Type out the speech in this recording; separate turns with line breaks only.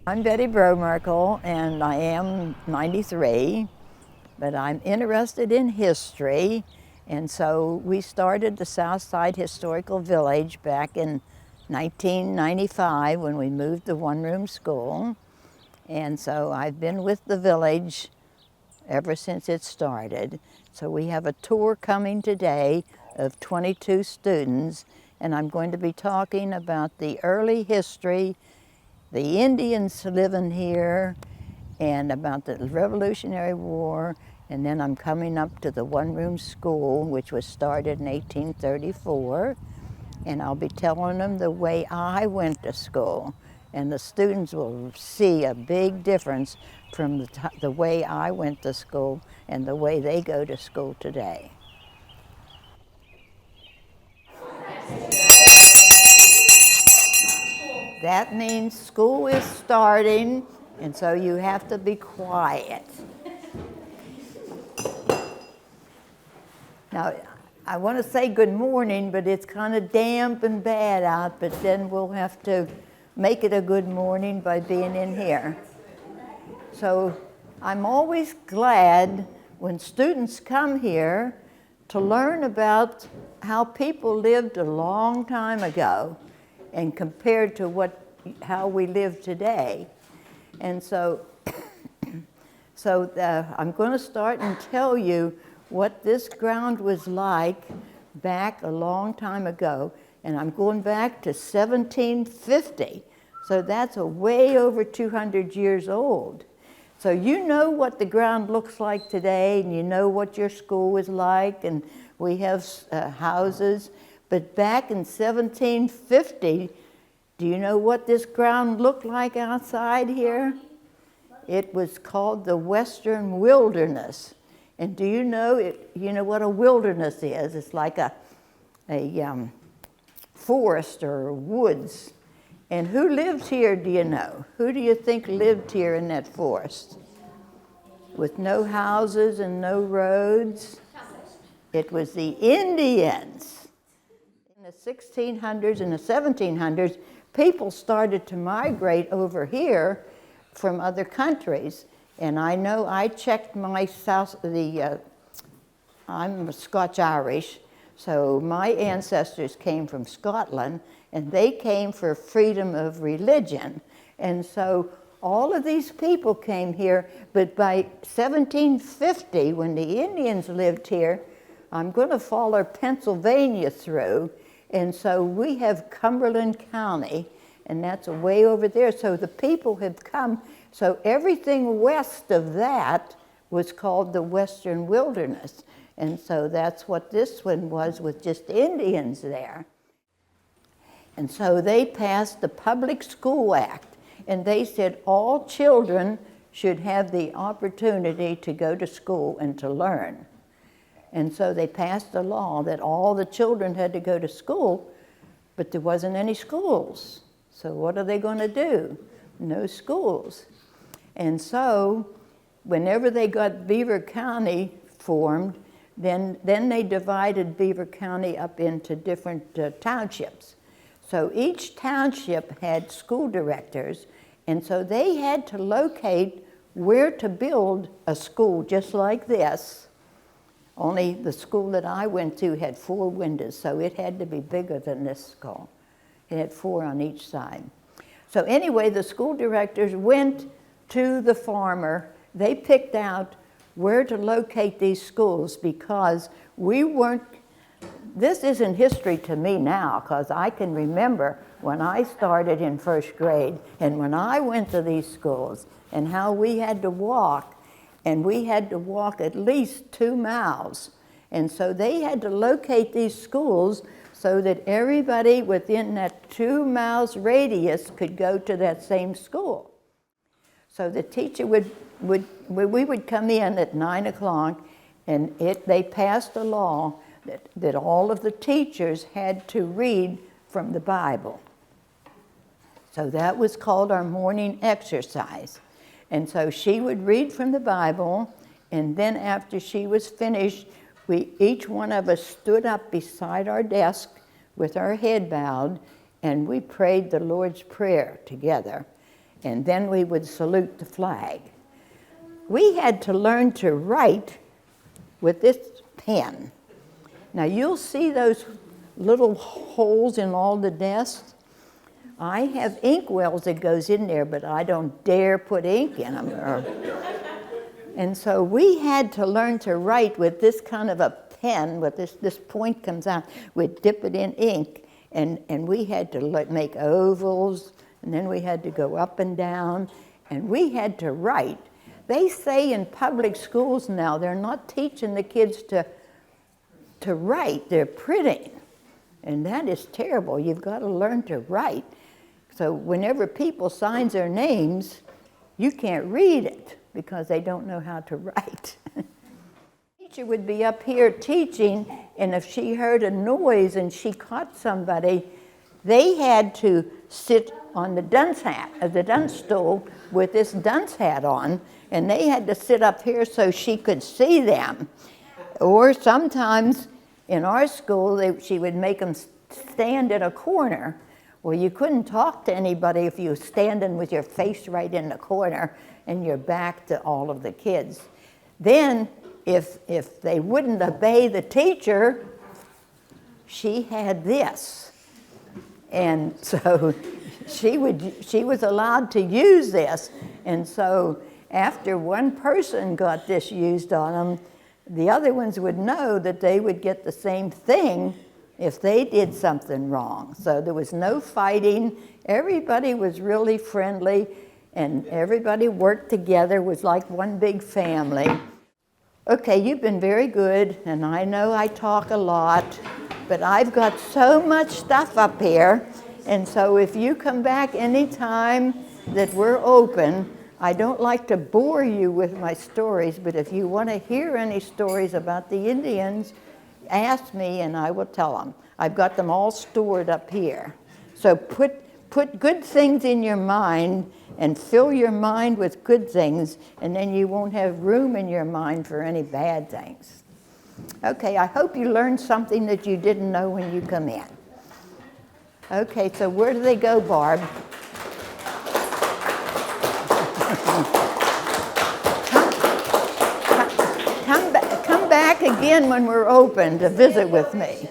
I'm Betty Brodmerkel, and I am 93, but I'm interested in history, and so we started the Southside Historical Village back in 1995 when we moved to one-room school, and so I've been with the village ever since it started. So we have a tour coming today of 22 students, and I'm going to be talking about the early history, the Indians living here, and about the Revolutionary War, and then I'm coming up to the one-room school, which was started in 1834, and I'll be telling them the way I went to school, and the students will see a big difference from the way I went to school and the way they go to school today. That means school is starting, and so you have to be quiet. Now, I want to say good morning, but it's kind of damp and bad out, but then we'll have to make it a good morning by being in here. So I'm always glad when students come here to learn about how people lived a long time ago and compared to how we live today. And so, I'm going to start and tell you what this ground was like back a long time ago. And I'm going back to 1750. So that's way over 200 years old. So you know what the ground looks like today, and you know what your school was like, and we have houses. But back in 1750, do you know what this ground looked like outside here? It was called the Western Wilderness. And do you know what a wilderness is? It's like a forest or woods. And who lived here, do you know? Who do you think lived here in that forest? With no houses and no roads? It was the Indians. In the 1600s and the 1700s, people started to migrate over here from other countries. And I know I checked my I'm Scotch-Irish, so my ancestors came from Scotland, and they came for freedom of religion. And so all of these people came here, but by 1750, when the Indians lived here, I'm going to follow Pennsylvania through, and so we have Cumberland County, and that's way over there. So the people have come, so everything west of that was called the Western Wilderness. And so that's what this one was, with just Indians there. And so they passed the Public School Act, and they said all children should have the opportunity to go to school and to learn. And so they passed a law that all the children had to go to school, but there wasn't any schools. So what are they going to do? No schools. And so whenever they got Beaver County formed, then they divided Beaver County up into different townships. So each township had school directors, and so they had to locate where to build a school just like this. Only the school that I went to had 4 windows, so it had to be bigger than this school. It had 4 on each side. So anyway, the school directors went to the farmer. They picked out where to locate these schools because this isn't history to me now, because I can remember when I started in first grade and when I went to these schools and how we had to walk, and we had to walk at least 2 miles. And so they had to locate these schools so that everybody within that 2 miles radius could go to that same school. So the teacher we would come in at 9 o'clock, and they passed a law that all of the teachers had to read from the Bible. So that was called our morning exercise. And so she would read from the Bible, and then after she was finished, each one of us stood up beside our desk with our head bowed, and we prayed the Lord's Prayer together. and then we would salute the flag. We had to learn to write with this pen. Now you'll see those little holes in all the desks. I have ink wells that goes in there, but I don't dare put ink in them. And so we had to learn to write with this kind of a pen, with this point comes out, we'd dip it in ink, and we had to make ovals, and then we had to go up and down, and we had to write. They say in public schools now, they're not teaching the kids to write, they're printing. And that is terrible. You've got to learn to write. So whenever people sign their names, you can't read it because they don't know how to write. The teacher would be up here teaching, and if she heard a noise and she caught somebody, they had to sit on the dunce stool with this dunce hat on, and they had to sit up here so she could see them. Or sometimes in our school, she would make them stand in a corner. Well, you couldn't talk to anybody if you were standing with your face right in the corner and your back to all of the kids. Then, if they wouldn't obey the teacher, she had this. And so she was allowed to use this. And so after one person got this used on them, the other ones would know that they would get the same thing if they did something wrong. So there was no fighting. Everybody was really friendly, and everybody worked together. It was like one big family. Okay, you've been very good, and I know I talk a lot, but I've got so much stuff up here, and so if you come back anytime that we're open, I don't like to bore you with my stories, but if you want to hear any stories about the Indians, ask me and I will tell them. I've got them all stored up here. So put good things in your mind and fill your mind with good things, and then you won't have room in your mind for any bad things. Okay, I hope you learned something that you didn't know when you come in. Okay, so where do they go, Barb? Come back again when we're open to visit with me.